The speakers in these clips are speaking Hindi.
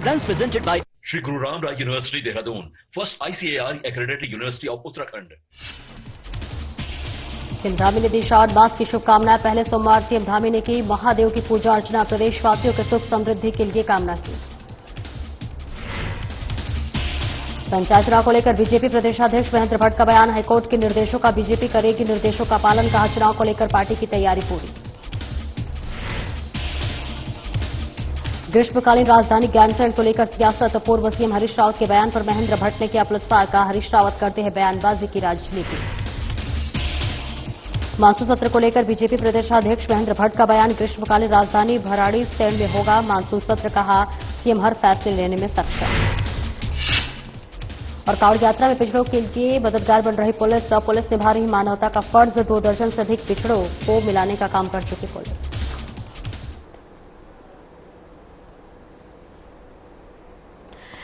Programs presented by Shri Guru Ram Rai University, Dehradun, first ICAR accredited university of Uttarakhand. CM Dhami ने दी श्रावण मास की शुभकामनाएं। पहले सोमवार सीएम धामी ने की महादेव की पूजा अर्चना, प्रदेशवासियों के सुख समृद्धि के लिए कामना की। पंचायत चुनाव को लेकर बीजेपी प्रदेशाध्यक्ष महेंद्र भट्ट का बयान, हाईकोर्ट के निर्देशों का बीजेपी करेगी निर्देशों का पालन, कहा चुनाव को लेकर पार्टी की तैयारी पूरी। ग्रीष्मकालीन राजधानी ज्ञानचरण को लेकर सियासत, पूर्व सीएम हरीश रावत के बयान पर महेंद्र भट्ट ने किया पलटवार, कहा हरीश रावत करते हैं बयानबाजी की राजनीति। मानसून सत्र को लेकर बीजेपी प्रदेशाध्यक्ष महेंद्र भट्ट का बयान, ग्रीष्मकालीन राजधानी भराड़ीसैंण में होगा मानसून सत्र, कहा सीएम हर फैसले लेने में सक्षम। और कांवड़ यात्रा में पिछड़ों के लिए मददगार बन रही पुलिस निभा रही मानवता का फर्ज, 2 दर्जन से अधिक पिछड़ों को मिलाने का काम कर चुकी पुलिस।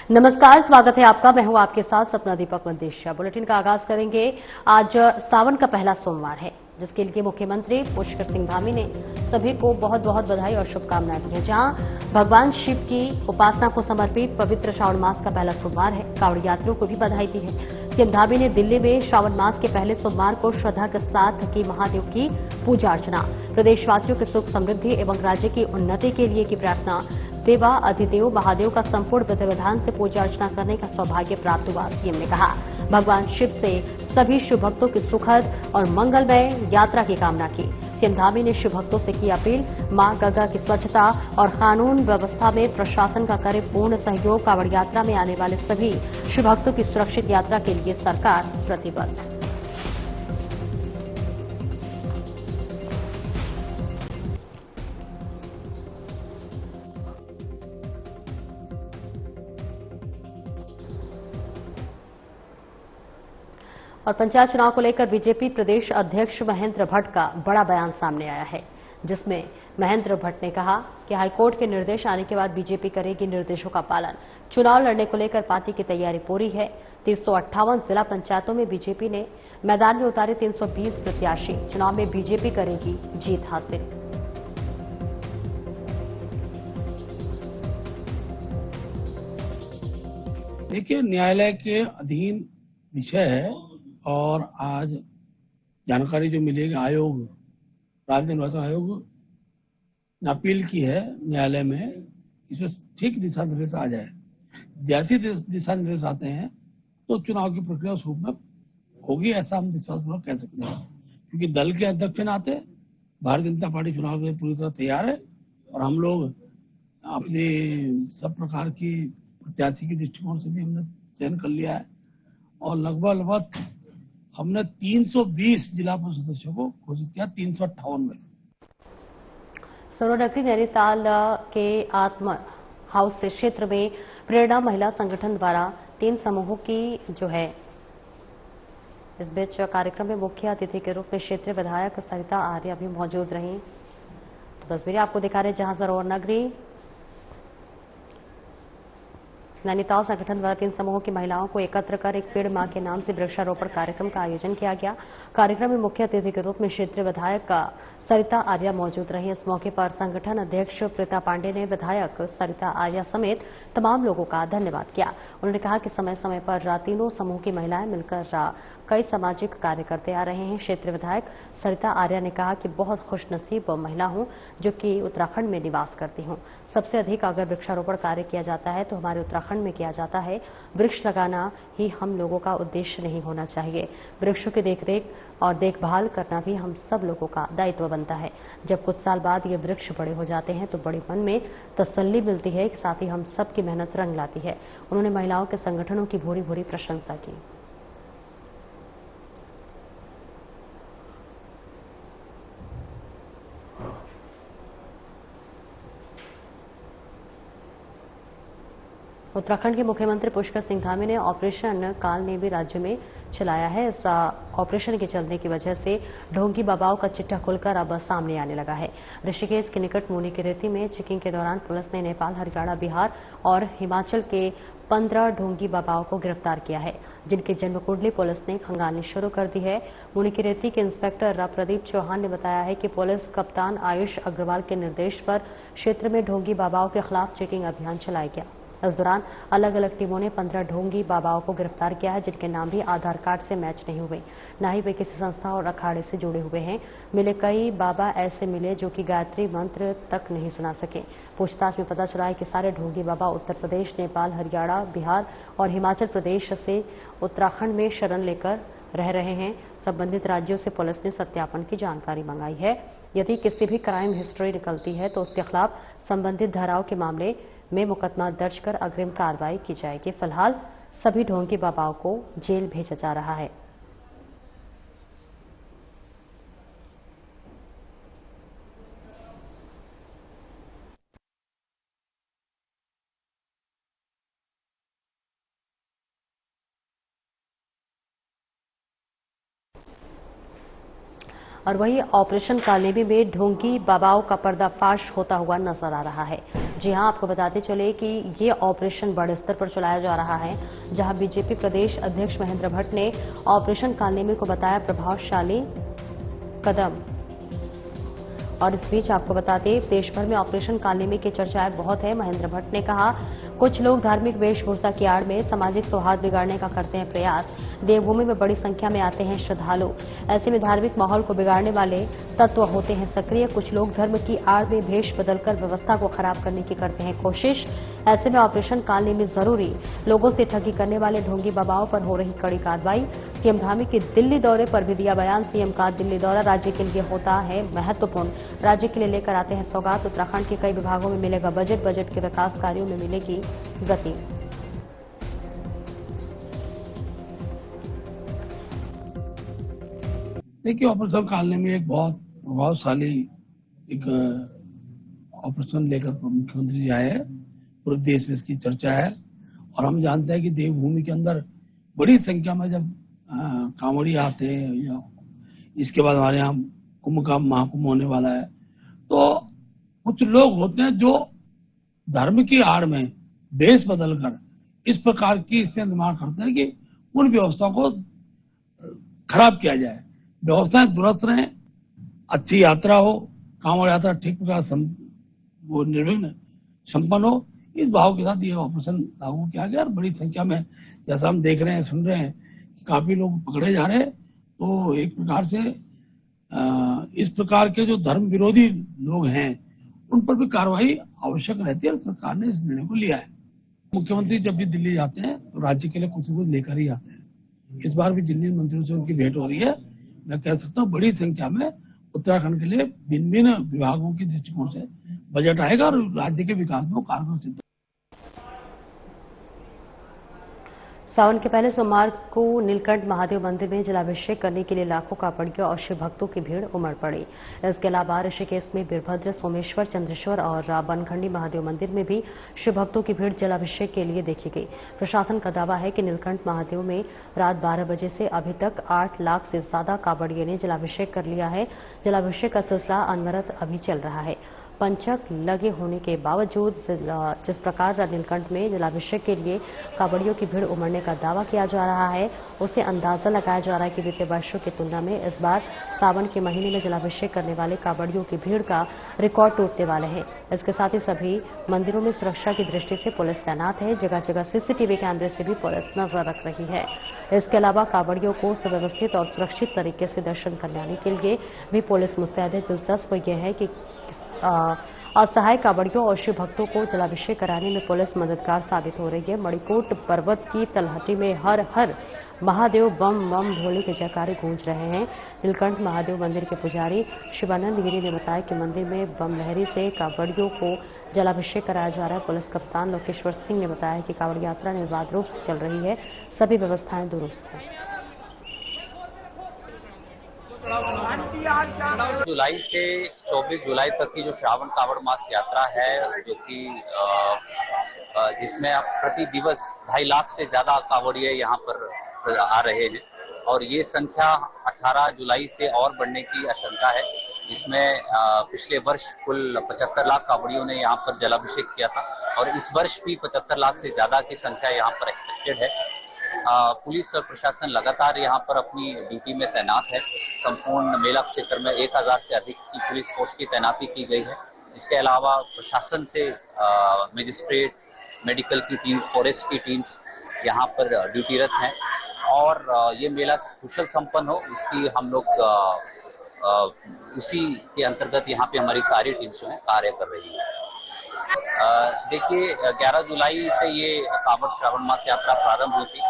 नमस्कार, स्वागत है आपका। मैं हूं आपके साथ सपना दीपक मंदेशिया। बुलेटिन का आगाज करेंगे। आज सावन का पहला सोमवार है, जिसके लिए मुख्यमंत्री पुष्कर सिंह धामी ने सभी को बहुत बहुत बधाई और शुभकामनाएं दी हैं। जहां भगवान शिव की उपासना को समर्पित पवित्र श्रावण मास का पहला सोमवार है, कांवड़ यात्रियों को भी बधाई दी है। सीएम धामी ने दिल्ली में श्रावण मास के पहले सोमवार को श्रद्धा के साथ की महादेव की पूजा अर्चना, प्रदेशवासियों के सुख समृद्धि एवं राज्य की उन्नति के लिए की प्रार्थना। देवा अधिदेव महादेव का संपूर्ण विधि विधान से पूजा अर्चना करने का सौभाग्य प्राप्त हुआ। सीएम ने कहा भगवान शिव से सभी शिव भक्तों की सुखद और मंगलमय यात्रा की कामना की। सीएम धामी ने शिव भक्तों से की अपील, मां गंगा की स्वच्छता और कानून व्यवस्था में प्रशासन का करे पूर्ण सहयोग। कांवड़ यात्रा में आने वाले सभी शिव भक्तों की सुरक्षित यात्रा के लिए सरकार प्रतिबद्ध। और पंचायत चुनाव को लेकर बीजेपी प्रदेश अध्यक्ष महेंद्र भट्ट का बड़ा बयान सामने आया है, जिसमें महेंद्र भट्ट ने कहा कि हाईकोर्ट के निर्देश आने के बाद बीजेपी करेगी निर्देशों का पालन। चुनाव लड़ने को लेकर पार्टी की तैयारी पूरी है। 358 जिला पंचायतों में बीजेपी ने मैदान में उतारे 320 प्रत्याशी। चुनाव में बीजेपी करेगी जीत हासिल। देखिए, न्यायालय के अधीन विषय है और आज जानकारी जो मिलेगी, आयोग, राज्य निर्वाचन आयोग ने अपील की है न्यायालय में, इसमें ठीक दिशा निर्देश आ जाए। जैसे दिशा निर्देश आते हैं तो चुनाव की प्रक्रिया उस रूप में होगी, ऐसा हम विश्वासपूर्वक कह सकते हैं। क्योंकि दल के अध्यक्ष के नाते भारतीय जनता पार्टी चुनाव के लिए पूरी तरह तैयार है और हम लोग अपने सब प्रकार की प्रत्याशी के दृष्टिकोण से भी हमने चयन कर लिया है और लगभग हमने 320 जिला परिषद सदस्यों को घोषित किया, 358 में से। सरोनगरी नैनीताल के आत्मा हाउस क्षेत्र में प्रेरणा महिला संगठन द्वारा 3 समूहों की जो है, इस बीच कार्यक्रम में मुख्य अतिथि के रूप में क्षेत्रीय विधायक सरिता आर्य भी मौजूद रही। तो तस्वीरें आपको दिखा रहे, जहां सरोनगरी नैनीताल संगठन द्वारा 3 समूहों की महिलाओं को एकत्र कर एक पेड़ मां के नाम से वृक्षारोपण कार्यक्रम का आयोजन किया गया। कार्यक्रम में मुख्य अतिथि के रूप में क्षेत्रीय विधायक सरिता आर्या मौजूद रही। इस मौके पर संगठन अध्यक्ष प्रीता पांडे ने विधायक सरिता आर्या समेत तमाम लोगों का धन्यवाद किया। उन्होंने कहा कि समय समय पर तीनों समूह की महिलाएं मिलकर कई सामाजिक कार्य करते आ रहे हैं। क्षेत्रीय विधायक सरिता आर्या ने कहा कि बहुत खुशनसीब महिला हूं जो कि उत्तराखंड में निवास करती हूं। सबसे अधिक अगर वृक्षारोपण कार्य किया जाता है तो हमारे उत्तराखंड में किया जाता है। वृक्ष लगाना ही हम लोगों का उद्देश्य नहीं होना चाहिए। वृक्षों की देखरेख और देखभाल करना भी हम सब लोगों का दायित्व बनता है। जब कुछ साल बाद ये वृक्ष बड़े हो जाते हैं तो बड़े मन में तसल्ली मिलती है, साथ ही हम सब की मेहनत रंग लाती है। उन्होंने महिलाओं के संगठनों की भूरी भूरी प्रशंसा की। उत्तराखंड के मुख्यमंत्री पुष्कर सिंह धामी ने ऑपरेशन काल ने भी राज्य में चलाया है। इस ऑपरेशन के चलने की वजह से ढोंगी बाबाओं का चिट्ठा खुलकर अब सामने आने लगा है। ऋषिकेश के निकट मुनि की रेती में चेकिंग के दौरान पुलिस ने नेपाल, हरियाणा, बिहार और हिमाचल के 15 ढोंगी बाबाओं को गिरफ्तार किया है, जिनकी जन्म कुंडली पुलिस ने खंगालनी शुरू कर दी है। मुनि की रेती के इंस्पेक्टर प्रदीप चौहान ने बताया है कि पुलिस कप्तान आयुष अग्रवाल के निर्देश पर क्षेत्र में ढोंगी बाबाओं के खिलाफ चेकिंग अभियान चलाया गया। इस दौरान अलग अलग टीमों ने 15 ढोंगी बाबाओं को गिरफ्तार किया है, जिनके नाम भी आधार कार्ड से मैच नहीं हुए, न ही वे किसी संस्था और अखाड़े से जुड़े हुए हैं। मिले कई बाबा ऐसे मिले जो कि गायत्री मंत्र तक नहीं सुना सके। पूछताछ में पता चला है कि सारे ढोंगी बाबा उत्तर प्रदेश, नेपाल, हरियाणा, बिहार और हिमाचल प्रदेश से उत्तराखंड में शरण लेकर रह रहे हैं। संबंधित राज्यों से पुलिस ने सत्यापन की जानकारी मंगाई है। यदि किसी भी क्राइम हिस्ट्री निकलती है तो उसके खिलाफ संबंधित धाराओं के मामले में मुकदमा दर्ज कर अग्रिम कार्रवाई की जाएगी। फिलहाल सभी ढोंगी बाबाओं को जेल भेजा जा रहा है। और वही ऑपरेशन कालेबी में ढोंगी बाबाओं का पर्दाफाश होता हुआ नजर आ रहा है। जी हां, आपको बताते चले कि ये ऑपरेशन बड़े स्तर पर चलाया जा रहा है, जहां बीजेपी प्रदेश अध्यक्ष महेंद्र भट्ट ने ऑपरेशन कालेबी को बताया प्रभावशाली कदम। और इस बीच आपको बताते देश भर में ऑपरेशन कालेबी की चर्चाएं बहुत है। महेंद्र भट्ट ने कहा, कुछ लोग धार्मिक वेशभूषा की आड़ में सामाजिक सौहार्द बिगाड़ने का करते हैं प्रयास। देवभूमि में बड़ी संख्या में आते हैं श्रद्धालु। ऐसे में धार्मिक माहौल को बिगाड़ने वाले तत्व होते हैं सक्रिय। कुछ लोग धर्म की आड़ में भेष बदलकर व्यवस्था को खराब करने की करते हैं कोशिश। ऐसे में ऑपरेशन कालेबी जरूरी। लोगों से ठगी करने वाले ढोंगी बाबाओं पर हो रही कड़ी कार्रवाई। सीएम धामी के दिल्ली दौरे पर भी दिया बयान। सीएम का दिल्ली दौरा राज्य के लिए होता है महत्वपूर्ण। राज्य के लिए लेकर आते हैं सौगात। उत्तराखंड के कई विभागों में मिलेगा बजट के विकास कार्यों में मिलेगी गति। देखिए, ऑपरेशन कालने में एक बहुत प्रभावशाली एक ऑपरेशन लेकर मुख्यमंत्री आए हैं। पूरे देश में इसकी चर्चा है और हम जानते हैं कि देवभूमि के अंदर बड़ी संख्या में जब कांवड़ी आते हैं या इसके बाद हमारे यहाँ कुंभ का महाकुंभ होने वाला है, तो कुछ लोग होते हैं जो धर्म की आड़ में देश बदलकर इस प्रकार की स्थिति निर्माण करते हैं कि उन व्यवस्था को खराब किया जाए। व्यवस्थाएं दुरुस्त रहें, अच्छी यात्रा हो, कांवड़ यात्रा ठीक प्रकार वो निर्विघ्न संपन्न हो, इस भाव के साथ ये ऑपरेशन लागू किया गया। और बड़ी संख्या में जैसा हम देख रहे हैं, सुन रहे हैं कि काफी लोग पकड़े जा रहे हैं। तो एक प्रकार से इस प्रकार के जो धर्म विरोधी लोग हैं उन पर भी कार्रवाई आवश्यक रहती है और सरकार ने इस निर्णय को लिया है। मुख्यमंत्री जब भी दिल्ली जाते हैं तो राज्य के लिए कुछ न कुछ लेकर ही आते हैं। इस बार भी दिल्ली मंत्रियों से उनकी भेंट हो रही है। मैं कह सकता हूँ बड़ी संख्या में उत्तराखंड के लिए भिन्न भिन्न विभागों के दृष्टिकोण से बजट आएगा और राज्य के विकास में वो कारगर सिद्ध। सावन के पहले सोमवार को नीलकंठ महादेव मंदिर में जलाभिषेक करने के लिए लाखों कांवड़ियों और शिव भक्तों की भीड़ उमड़ पड़ी। इसके अलावा ऋषिकेश में वीरभद्र, सोमेश्वर, चंद्रेश्वर और बनखंडी महादेव मंदिर में भी शिव भक्तों की भीड़ जलाभिषेक के लिए देखी गई। प्रशासन का दावा है कि नीलकंठ महादेव में रात 12 बजे से अभी तक 8 लाख से ज्यादा कांवड़ियों ने जलाभिषेक कर लिया है। जलाभिषेक का सिलसिला अनवरत अभी चल रहा है। पंचक लगे होने के बावजूद जिस प्रकार नीलकंठ में जलाभिषेक के लिए कांवड़ियों की भीड़ उमड़ने का दावा किया जा रहा है, उससे अंदाजा लगाया जा रहा है कि बीते वर्षों की तुलना में इस बार सावन के महीने में जलाभिषेक करने वाले कांवड़ियों की भीड़ का रिकॉर्ड टूटने वाले हैं। इसके साथ ही सभी मंदिरों में सुरक्षा की दृष्टि से पुलिस तैनात है। जगह जगह सीसीटीवी कैमरे से भी पुलिस नजर रख रही है। इसके अलावा कांवड़ियों को सुव्यवस्थित और सुरक्षित तरीके से दर्शन कराने के लिए भी पुलिस मुस्तैद है। दिलचस्प यह है कि असहाय कांवड़ियों और शिव भक्तों को जलाभिषेक कराने में पुलिस मददगार साबित हो रही है। मणिकोट पर्वत की तलहटी में हर हर महादेव बम बम भोले के जयकारे गूंज रहे हैं। नीलकंठ महादेव मंदिर के पुजारी शिवानंद गिरी ने बताया कि मंदिर में बम लहरी से कांवड़ियों को जलाभिषेक कराया जा रहा है। पुलिस कप्तान लोकेश्वर सिंह ने बताया कि कांवड़ यात्रा निर्बाध रूप से चल रही है, सभी व्यवस्थाएं दुरुस्त हैं। जुलाई से 24 जुलाई तक की जो श्रावण कांवड़ मास यात्रा है, जो कि जिसमें प्रति दिवस 2.5 लाख से ज्यादा कांवड़िए यहाँ पर आ रहे हैं और ये संख्या 18 जुलाई से और बढ़ने की आशंका है। इसमें पिछले वर्ष कुल 75 लाख कांवड़ियों ने यहाँ पर जलाभिषेक किया था और इस वर्ष भी 75 लाख से ज्यादा की संख्या यहाँ पर एक्सपेक्टेड है। पुलिस और प्रशासन लगातार यहाँ पर अपनी ड्यूटी में तैनात है। संपूर्ण मेला क्षेत्र में 1000 से अधिक की पुलिस फोर्स की तैनाती की गई है। इसके अलावा प्रशासन से मजिस्ट्रेट, मेडिकल की टीम, फॉरेस्ट की टीम्स यहाँ पर ड्यूटीरत हैं और ये मेला कुशल संपन्न हो इसकी हम लोग उसी के अंतर्गत यहाँ पे हमारी सारी टीम्स जो है कार्य कर रही है। देखिए 11 जुलाई से ये कांवड़ श्रावण मास यात्रा प्रारंभ हुई थी।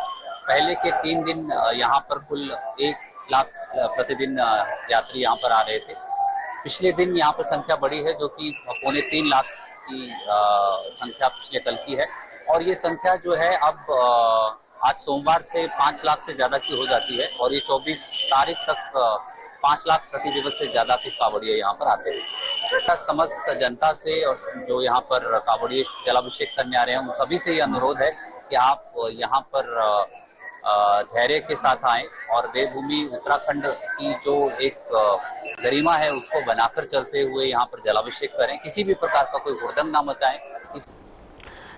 पहले के 3 दिन यहाँ पर कुल 1 लाख प्रतिदिन यात्री यहाँ पर आ रहे थे। पिछले दिन यहाँ पर संख्या बढ़ी है जो कि 2.25 लाख की संख्या पिछले कल की है और ये संख्या जो है अब आज सोमवार से 5 लाख से ज्यादा की हो जाती है और ये 24 तारीख तक 5 लाख प्रति दिवस से ज्यादा के कांवड़िये यहाँ पर आते हैं। समस्त जनता से और जो यहाँ पर कांवड़िये जलाभिषेक करने आ रहे हैं उन सभी से ये अनुरोध है कि आप यहाँ पर धैर्य के साथ आएं और देवभूमि उत्तराखंड की जो एक गरिमा है उसको बनाकर चलते हुए यहाँ पर जलाभिषेक करें। किसी भी प्रकार का कोई हुड़दंग ना मचाएं।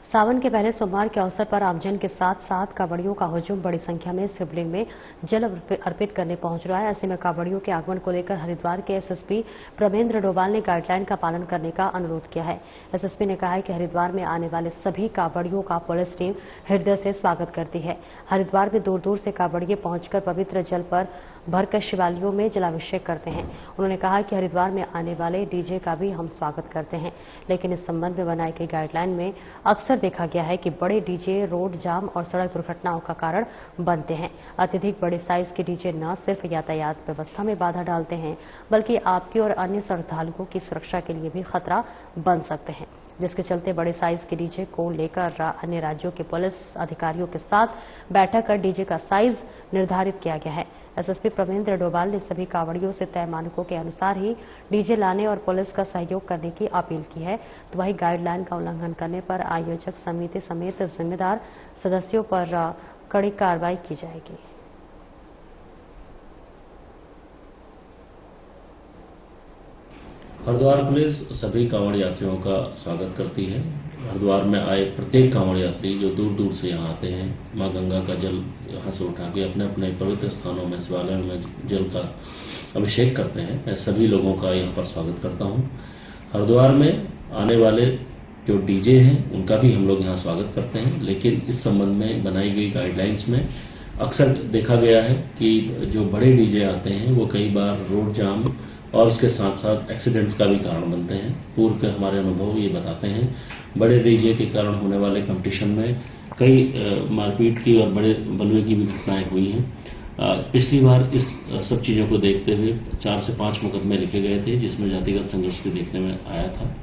सावन के पहले सोमवार के अवसर पर आमजन के साथ साथ कांवड़ियों का हुजूम बड़ी संख्या में शिवलिंग में जल अर्पित करने पहुंच रहा है। ऐसे में कांवड़ियों के आगमन को लेकर हरिद्वार के एसएसपी प्रमेंद्र डोभाल ने गाइडलाइन का पालन करने का अनुरोध किया है। एसएसपी ने कहा है कि हरिद्वार में आने वाले सभी कांवड़ियों का पुलिस टीम हृदय से स्वागत करती है। हरिद्वार में दूर दूर से कांवड़िये पहुंचकर पवित्र जल पर भरकर शिवालयों में जलाभिषेक करते हैं। उन्होंने कहा कि हरिद्वार में आने वाले डीजे का भी हम स्वागत करते हैं, लेकिन इस संबंध में बनाई गई गाइडलाइन में अक्सर देखा गया है कि बड़े डीजे रोड जाम और सड़क दुर्घटनाओं का कारण बनते हैं। अत्यधिक बड़े साइज के डीजे न सिर्फ यातायात व्यवस्था में बाधा डालते हैं बल्कि आपकी और अन्य श्रद्धालुओं की सुरक्षा के लिए भी खतरा बन सकते हैं, जिसके चलते बड़े साइज के डीजे को लेकर अन्य राज्यों के पुलिस अधिकारियों के साथ बैठक कर डीजे का साइज निर्धारित किया गया है। एसएसपी प्रमेंद्र डोभाल ने सभी कांवड़ियों से तय मानकों के अनुसार ही डीजे लाने और पुलिस का सहयोग करने की अपील की है। तो वहीं गाइडलाइन का उल्लंघन करने पर आयोजक समिति समेत जिम्मेदार सदस्यों पर कड़ी कार्रवाई की जाएगी। हरिद्वार पुलिस सभी कांवड़ यात्रियों का स्वागत करती है। हरिद्वार में आए प्रत्येक कांवड़ यात्री जो दूर दूर से यहाँ आते हैं, मां गंगा का जल यहाँ से उठा के अपने अपने पवित्र स्थानों में शिवालयों में जल का अभिषेक करते हैं, मैं सभी लोगों का यहाँ पर स्वागत करता हूँ। हरिद्वार में आने वाले जो डीजे हैं उनका भी हम लोग यहाँ स्वागत करते हैं, लेकिन इस संबंध में बनाई गई गाइडलाइंस में अक्सर देखा गया है कि जो बड़े डीजे आते हैं वो कई बार रोड जाम और उसके साथ साथ एक्सीडेंट्स का भी कारण बनते हैं। पूर्व के हमारे अनुभव ये बताते हैं बड़े डीजे के कारण होने वाले कंपटीशन में कई मारपीट की और बड़े बलवे की भी घटनाएं हुई हैं। पिछली बार इस सब चीजों को देखते हुए 4 से 5 मुकदमे लिखे गए थे जिसमें जातिगत संघर्ष भी देखने में आया था।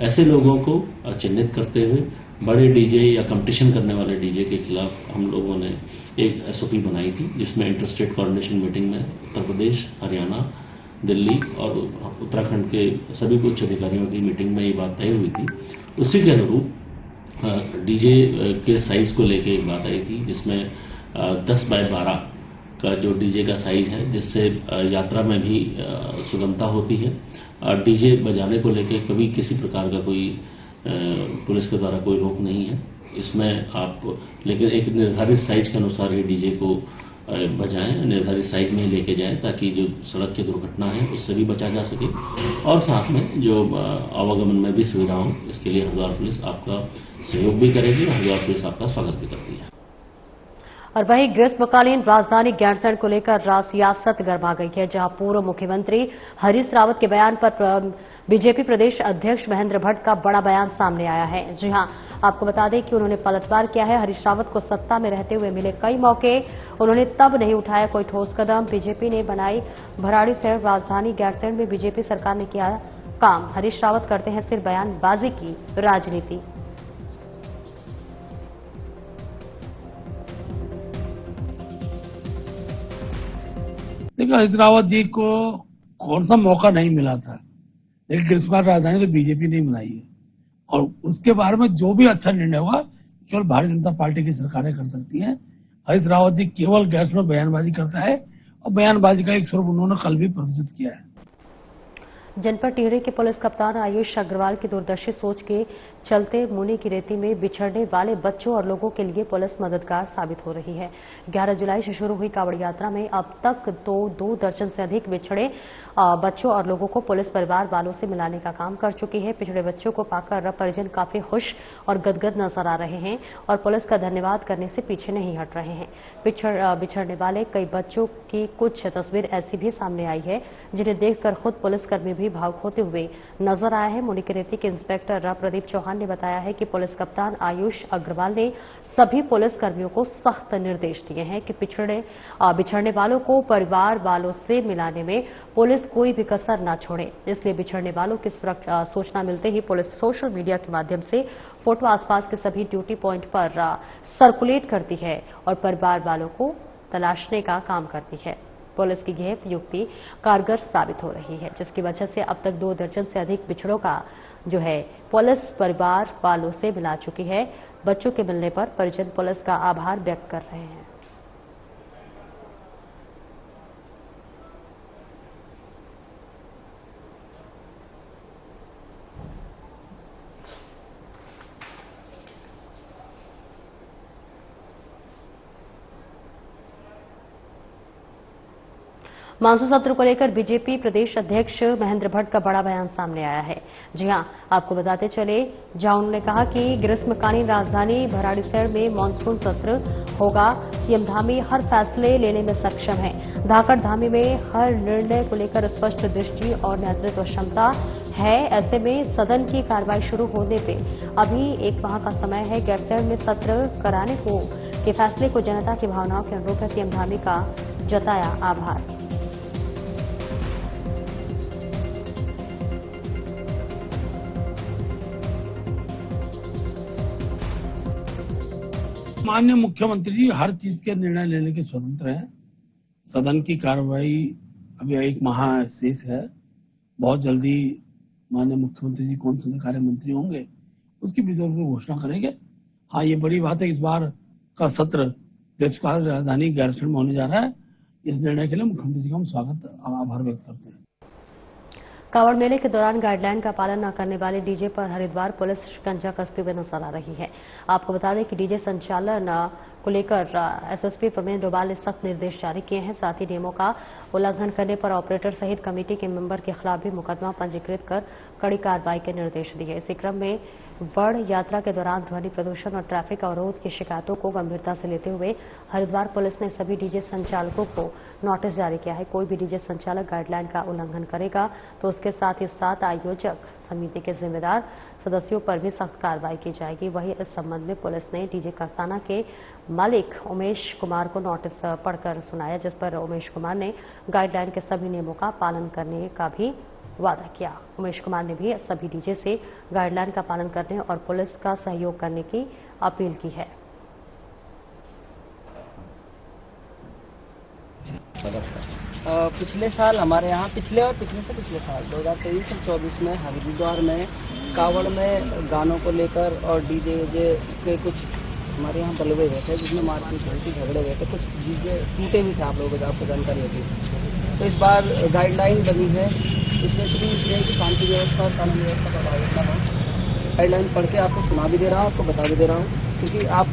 ऐसे लोगों को चिन्हित करते हुए बड़े डीजे या कंपटीशन करने वाले डीजे के खिलाफ हम लोगों ने एक एसओपी बनाई थी, जिसमें इंटर स्टेट कोऑर्डिनेशन मीटिंग में उत्तर प्रदेश, हरियाणा, दिल्ली और उत्तराखंड के सभी उच्च अधिकारियों की मीटिंग में ये बात तय हुई थी। उसी के अनुरूप डीजे के साइज को लेकर एक बात आई थी, जिसमें 10 बाय 12 का जो डीजे का साइज है, जिससे यात्रा में भी सुगमता होती है। डीजे बजाने को लेकर कभी किसी प्रकार का कोई पुलिस के द्वारा कोई रोक नहीं है इसमें। आप लेकिन एक निर्धारित साइज के अनुसार ही डीजे को बजाएं, निर्धारित साइज में ही लेके जाएं, ताकि जो सड़क की दुर्घटना है उससे भी बचा जा सके और साथ में जो आवागमन में भी सुविधा हो, इसके लिए हरिद्वार पुलिस आपका सहयोग भी करेगी और हरिद्वार पुलिस आपका स्वागत भी करती है। और वहीं ग्रीष्मकालीन राजधानी गैरसैंण को लेकर सियासत गर्मा गई है, जहां पूर्व मुख्यमंत्री हरीश रावत के बयान पर बीजेपी प्रदेश अध्यक्ष महेंद्र भट्ट का बड़ा बयान सामने आया है। जी हां, आपको बता दें कि उन्होंने पलटवार किया है। हरीश रावत को सत्ता में रहते हुए मिले कई मौके, उन्होंने तब नहीं उठाया कोई ठोस कदम। बीजेपी ने बनाई भराड़ीसैंण राजधानी, गैरसैंण में बीजेपी सरकार ने किया काम। हरीश रावत करते हैं सिर्फ बयानबाजी की राजनीति। देखिए, हरीश रावत जी को कौन सा मौका नहीं मिला था, लेकिन ग्रीष्मकालीन राजधानी तो बीजेपी ने बनाई है और उसके बारे में जो भी अच्छा निर्णय होगा केवल भारतीय जनता पार्टी की सरकारें कर सकती हैं। हरीश रावत जी केवल गैस में बयानबाजी करता है और बयानबाजी का एक स्वरूप उन्होंने कल भी प्रदर्शित किया है। जनपद टिहरी के पुलिस कप्तान आयुष अग्रवाल की दूरदर्शी सोच के चलते मुनि की रेती में बिछड़ने वाले बच्चों और लोगों के लिए पुलिस मददगार साबित हो रही है। 11 जुलाई से शुरू हुई कांवड़ यात्रा में अब तक 2 दर्जन से अधिक बिछड़े बच्चों और लोगों को पुलिस परिवार वालों से मिलाने का काम कर चुकी है। पिछड़े बच्चों को पाकर परिजन काफी खुश और गदगद नजर आ रहे हैं और पुलिस का धन्यवाद करने से पीछे नहीं हट रहे हैं। बिछड़ने वाले कई बच्चों की कुछ तस्वीर ऐसी भी सामने आई है जिन्हें देखकर खुद पुलिसकर्मी भी भावुक होते हुए नजर आया है। मुनिकीरेती के इंस्पेक्टर प्रदीप चौहान ने बताया है कि पुलिस कप्तान आयुष अग्रवाल ने सभी पुलिसकर्मियों को सख्त निर्देश दिए हैं कि बिछड़ने वालों को परिवार वालों से मिलाने में पुलिस कोई भी कसर न छोड़े। इसलिए बिछड़ने वालों की सूचना मिलते ही पुलिस सोशल मीडिया के माध्यम से फोटो आसपास के सभी ड्यूटी पॉइंट पर सर्कुलेट करती है और परिवार वालों को तलाशने का काम करती है। पुलिस की यह युक्ति कारगर साबित हो रही है, जिसकी वजह से अब तक 2 दर्जन से अधिक बिछड़ों का पुलिस परिवार वालों से मिला चुकी है। बच्चों के मिलने पर परिजन पुलिस का आभार व्यक्त कर रहे हैं। मानसून सत्र को लेकर बीजेपी प्रदेश अध्यक्ष महेंद्र भट्ट का बड़ा बयान सामने आया है। जी हां, आपको बताते चले, जहां उन्होंने कहा कि ग्रीष्मकालीन राजधानी भराड़ीसैंण में मानसून सत्र होगा। सीएम धामी हर फैसले लेने में सक्षम है। धाकड़ धामी में हर निर्णय को लेकर स्पष्ट दृष्टि और नेतृत्व क्षमता है। ऐसे में सदन की कार्रवाई शुरू होने पे अभी 1 माह का समय है। गैरसैंण में सत्र कराने के फैसले को जनता की भावनाओं के अनुरूप है। सीएम धामी का जताया आभार। माननीय मुख्यमंत्री जी हर चीज के निर्णय लेने के स्वतंत्र हैं। सदन की कार्रवाई अभी 1 माह शेष है। बहुत जल्दी माननीय मुख्यमंत्री जी कौन से कार्य मंत्री होंगे उसकी भी जरूर घोषणा करेंगे। हाँ, ये बड़ी बात है, इस बार का सत्र ग्रीष्मकालीन राजधानी गैरसैंण में होने जा रहा है। इस निर्णय के लिए मुख्यमंत्री जी का हम स्वागत और आभार व्यक्त करते हैं। कांवड़ मेले के दौरान गाइडलाइन का पालन न करने वाले डीजे पर हरिद्वार पुलिस शिकंजा कसते हुए नजर आ रही है। आपको बता दें कि डीजे संचालन को लेकर एसएसपी प्रवीण डोभाल ने सख्त निर्देश जारी किए हैं। साथ ही नियमों का उल्लंघन करने पर ऑपरेटर सहित कमेटी के मेंबर के खिलाफ भी मुकदमा पंजीकृत कर कड़ी कार्रवाई के निर्देश दिए। इसी क्रम में वड़ यात्रा के दौरान ध्वनि प्रदूषण और ट्रैफिक अवरोध की शिकायतों को गंभीरता से लेते हुए हरिद्वार पुलिस ने सभी डीजे संचालकों को नोटिस जारी किया है। कोई भी डीजे संचालक गाइडलाइन का उल्लंघन करेगा तो उसके साथ ही 7 आयोजक समिति के जिम्मेदार सदस्यों पर भी सख्त कार्रवाई की जाएगी। वहीं इस संबंध में पुलिस ने डीजे कासाना के मालिक उमेश कुमार को नोटिस पढ़कर सुनाया, जिस पर उमेश कुमार ने गाइडलाइन के सभी नियमों का पालन करने का भी वादा किया। उमेश कुमार ने भी सभी डीजे से गाइडलाइन का पालन करने और पुलिस का सहयोग करने की अपील की है। पिछले साल हमारे यहाँ पिछले साल 2023 और 24 में हरिद्वार में कांवड़ में गानों को लेकर और डीजे के कुछ हमारे यहाँ बलवे हुए थे, जिसमें मारपीट हुई थी, झगड़े हुए थे, कुछ डीजे टूटे भी थे। आप लोगों को आपको जानकारी होगी। तो इस बार गाइडलाइन बनी है, इसमें सिर्फ इसलिए कि शांति व्यवस्था और कानून व्यवस्था प्रभावित न हो। गाइडलाइन पढ़ के आपको सुना भी दे रहा हूँ, आपको बता भी दे रहा हूँ, क्योंकि आप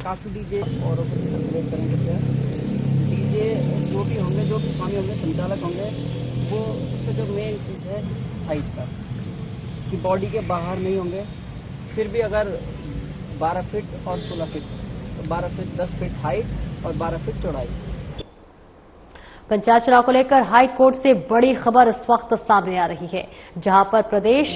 काफी डीजे और सर्कुलेट करेंगे। डीजे जो भी होंगे, जो भी स्वामी होंगे, संचालक होंगे, वो सबसे जो मेन चीज है साइज का, कि बॉडी के बाहर नहीं होंगे। फिर भी अगर 12 फीट और 16 फीट, तो 12 फीट 10 फीट हाइट और 12 फीट चौड़ाई। पंचायत चुनाव को लेकर हाई कोर्ट से बड़ी खबर इस वक्त सामने आ रही है, जहां पर प्रदेश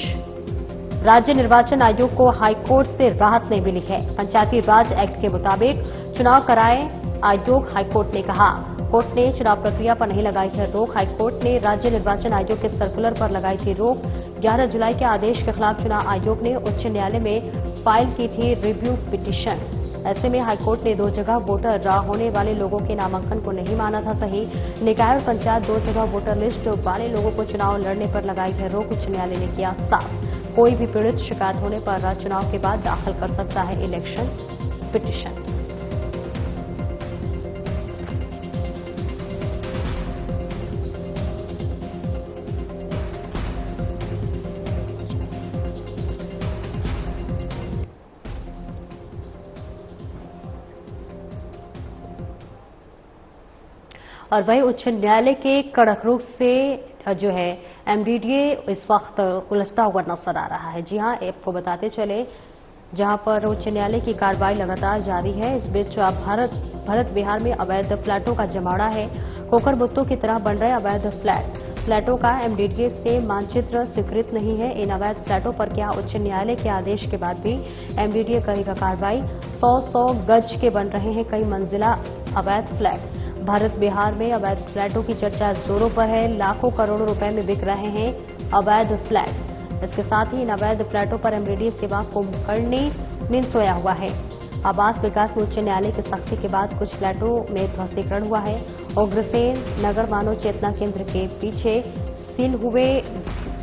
राज्य निर्वाचन आयोग को हाई कोर्ट से राहत नहीं मिली है। पंचायती राज एक्ट के मुताबिक चुनाव कराए आयोग, हाई कोर्ट ने कहा। कोर्ट ने चुनाव प्रक्रिया पर नहीं लगाई है रोक। हाई कोर्ट ने राज्य निर्वाचन आयोग के सर्कुलर पर लगाई थी रोक। 11 जुलाई के आदेश के खिलाफ चुनाव आयोग ने उच्च न्यायालय में फाइल की थी रिव्यू पिटीशन। ऐसे में हाईकोर्ट ने 2 जगह वोटर होने वाले लोगों के नामांकन को नहीं माना था सही। निकाय और पंचायत 2 जगह वोटर लिस्ट वाले लोगों को चुनाव लड़ने पर लगाई है रोक। उच्च न्यायालय ने किया साफ, कोई भी पीड़ित शिकायत होने पर चुनाव के बाद दाखिल कर सकता है इलेक्शन पिटीशन। और वहीं उच्च न्यायालय के कड़क रुख से जो है एमडीडीए इस वक्त उलझता हुआ नजर आ रहा है। जी हां, आपको बताते चले, जहां पर उच्च न्यायालय की कार्रवाई लगातार जारी है। इस बीच भारत बिहार में अवैध फ्लैटों का जमावड़ा है। कोकर बुत्तों की तरह बन रहे अवैध फ्लैटों का एमडीडीए से मानचित्र स्वीकृत नहीं है। इन अवैध फ्लैटों पर क्या उच्च न्यायालय के आदेश के बाद भी एमडीडीए करेगा कार्रवाई? 100 गज के बन रहे हैं कई मंजिला अवैध फ्लैट। भारत बिहार में अवैध फ्लैटों की चर्चा जोरों पर है। लाखों करोड़ों रुपए में बिक रहे हैं अवैध फ्लैट। इसके साथ ही इन अवैध फ्लैटों पर एमडीडीए सेवा कुंभकर्णी नींद सोया हुआ है। आवास विकास में उच्च न्यायालय की सख्ती के बाद कुछ फ्लैटों में ध्वस्तीकरण हुआ है। उग्रसेन नगर मानव चेतना केंद्र के पीछे सील हुए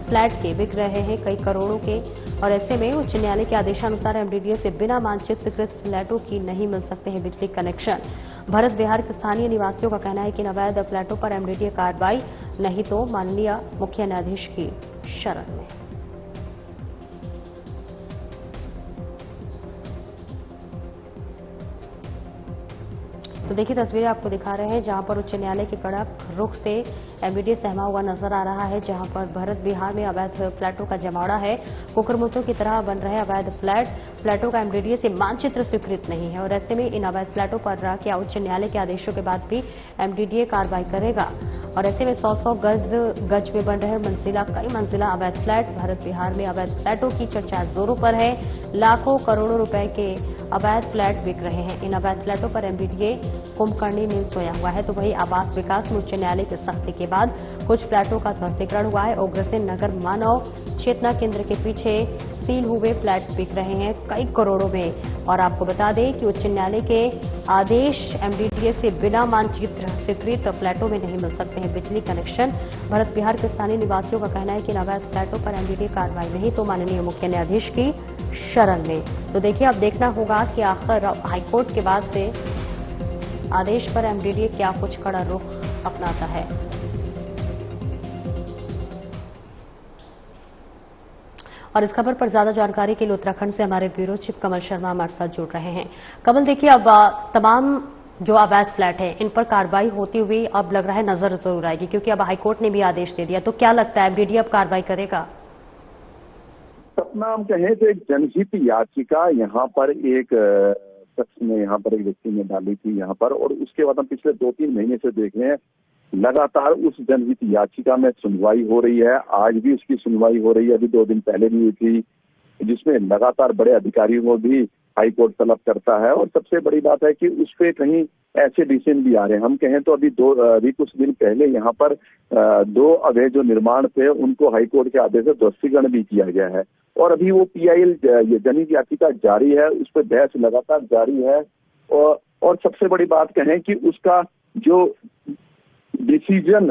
फ्लैट के बिक रहे हैं कई करोड़ों के, और ऐसे में उच्च न्यायालय के आदेशानुसार एमडीडीए से बिना मानचित्र स्वीकृत फ्लैटों की नहीं मिल सकते हैं बिजली कनेक्शन। भारत बिहार के स्थानीय निवासियों का कहना है कि इन अवैध फ्लैटों पर एमडीडीए कार्रवाई नहीं तो माननीय मुख्य न्यायाधीश की शरण में। तो देखिए, तस्वीरें आपको दिखा रहे हैं जहां पर उच्च न्यायालय के कड़क रुख से एमडीडीए सहमा हुआ नजर आ रहा है, जहां पर भारत बिहार में अवैध फ्लैटों का जमावड़ा है। कुकरमुत्तों की तरह बन रहे अवैध फ्लैटों का एमडीडीए से मानचित्र स्वीकृत नहीं है, और ऐसे में इन अवैध फ्लैटों पर क्या उच्च न्यायालय के आदेशों के बाद भी एमडीडीए कार्रवाई करेगा? और ऐसे में 100 गज में बन रहे कई मंजिला अवैध फ्लैट। भारत बिहार में अवैध फ्लैटों की चर्चा जोरों पर है। लाखों करोड़ों रुपए के अवैध फ्लैट बिक रहे हैं। इन अवैध फ्लैटों पर एमडीडीए कुंभकर्णी नींद सोया हुआ है। तो वहीं आवास विकास में उच्च न्यायालय की सख्ती के बाद कुछ फ्लैटों का ध्वस्तीकरण हुआ है। उग्रसेन नगर मानव चेतना केंद्र के पीछे सील हुए फ्लैट बिक रहे हैं कई करोड़ों में। और आपको बता दें कि उच्च न्यायालय के आदेश एमडीडीए से बिना मानचित्र स्वीकृत फ्लैटों में नहीं मिल सकते हैं बिजली कनेक्शन। भारत बिहार के स्थानीय निवासियों का कहना है कि इन अवैध फ्लैटों पर एमडीडीए कार्रवाई नहीं तो माननीय मुख्य न्यायाधीश की शरण में। तो देखिए, अब देखना होगा कि आखिर हाईकोर्ट के बाद से आदेश पर एमडीडीए क्या कुछ कड़ा रुख अपनाता है। और इस खबर पर ज्यादा जानकारी के लिए उत्तराखंड से हमारे ब्यूरो चीफ कमल शर्मा हमारे साथ जुड़ रहे हैं। कमल, देखिए, अब तमाम जो अवैध फ्लैट है इन पर कार्रवाई होती हुई अब लग रहा है नजर जरूर आएगी, क्योंकि अब हाईकोर्ट ने भी आदेश दे दिया। तो क्या लगता है, एमडीडीए अब कार्रवाई करेगा? सपना, हम कहें तो एक जनहित याचिका यहाँ पर एक शख्स ने यहाँ पर एक व्यक्ति ने डाली थी यहाँ पर, और उसके बाद हम पिछले 2-3 महीने से देख रहे हैं लगातार उस जनहित याचिका में सुनवाई हो रही है। आज भी उसकी सुनवाई हो रही है, अभी 2 दिन पहले भी हुई थी, जिसमें लगातार बड़े अधिकारियों को भी हाईकोर्ट तलब करता है। और सबसे बड़ी बात है कि उस पर कहीं ऐसे डिसीजन भी आ रहे हैं। हम कहें तो अभी कुछ दिन पहले यहाँ पर 2 अवैध जो निर्माण थे उनको हाईकोर्ट के आदेश से ध्वस्तीकरण भी किया गया है, और अभी वो पीआईएल जनहित याचिका जारी है, उस पर बहस लगातार जारी है। और सबसे बड़ी बात कहें कि उसका जो डिसीजन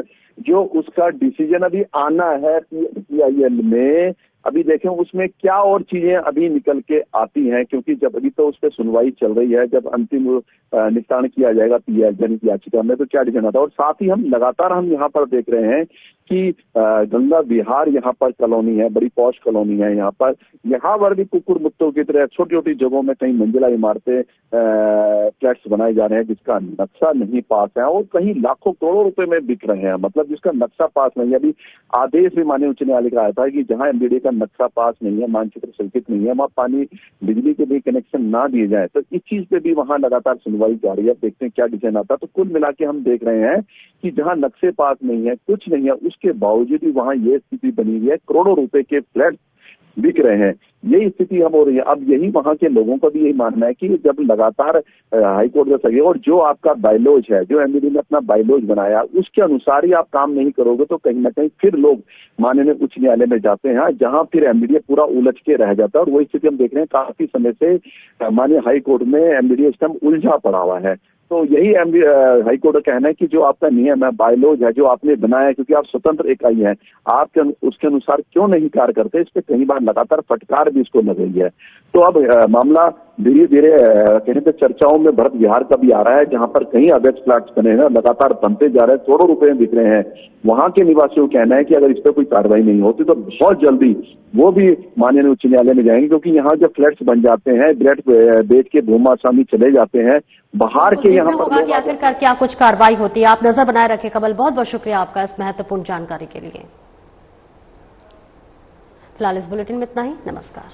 अभी आना है पीआईएल में, अभी देखें उसमें क्या और चीजें अभी निकल के आती हैं, क्योंकि जब अभी तो उस पर सुनवाई चल रही है, जब अंतिम निस्तारण किया जाएगा पीआईएल जनहित याचिका में तो क्या डिसीजन आता है। और साथ ही हम लगातार यहाँ पर देख रहे हैं कि गंगा विहार यहाँ पर कॉलोनी है, बड़ी पॉश कॉलोनी है यहाँ पर भी कुकुर मुत्तों की तरह छोटी छोटी जगहों में कहीं मंजिला इमारतें फ्लैट्स बनाए जा रहे हैं जिसका नक्शा नहीं पास है, और कहीं लाखों करोड़ों रुपए में बिक रहे हैं, मतलब जिसका नक्शा पास नहीं है। अभी आदेश भी माननीय उच्च न्यायालय का आया था कि जहां एमडीडीए का नक्शा पास नहीं है, मानचित्र स्वीकृत नहीं है, वहां पानी बिजली के भी कनेक्शन ना दिए जाए। तो इस चीज पे भी वहां लगातार सुनवाई जारी है, देखते हैं क्या डिसीजन आता है। तो कुल मिला के हम देख रहे हैं कि जहां नक्शे पास नहीं है, कुछ नहीं है, उसके बावजूद भी वहां ये स्थिति बनी हुई है, करोड़ों रुपए के फ्लैट बिक रहे हैं। यही स्थिति अब हो रही है। अब यही वहां के लोगों का भी यही मानना है कि जब लगातार हाईकोर्ट का सही, और जो आपका बायलॉज है, जो एमडीडीए ने अपना बायलॉज बनाया, उसके अनुसार ही आप काम नहीं करोगे तो कहीं ना कहीं फिर लोग माननीय उच्च न्यायालय में जाते हैं, जहां फिर एमडीडीए पूरा उलझ के रह जाता है। और वही स्थिति हम देख रहे हैं, काफी समय से माननीय हाईकोर्ट में एमडीडीए इस टाइम उलझा पड़ा हुआ है। तो यही हाईकोर्ट का कहना है कि जो आपका नियम है, बायलॉज है, जो आपने बनाया है, क्योंकि आप स्वतंत्र इकाई है, आप उसके अनुसार क्यों नहीं कार्य करते, इस पे कई बार लगातार फटकार भी इसको लग रही है। तो अब मामला धीरे धीरे कहने पे चर्चाओं में भरत विहार का भी आ रहा है, जहां पर कहीं अवैध फ्लैट्स बने हैं, लगातार बनते जा रहे हैं, करोड़ों रुपए में बिक रहे हैं। वहां के निवासियों का कहना है कि अगर इस पर कोई कार्रवाई नहीं होती तो बहुत जल्दी वो भी माननीय उच्च न्यायालय में जाएंगे, क्योंकि यहाँ जब फ्लैट्स बन जाते हैं, फ्लैट बेच के भूमासामी चले जाते हैं बाहर के, यहाँ पर होगा कि आखिरकार क्या कुछ कार्रवाई होती है। आप नजर बनाए रखें कमल, बहुत बहुत शुक्रिया आपका इस महत्वपूर्ण जानकारी के लिए। फिलहाल इस बुलेटिन में इतना ही, नमस्कार।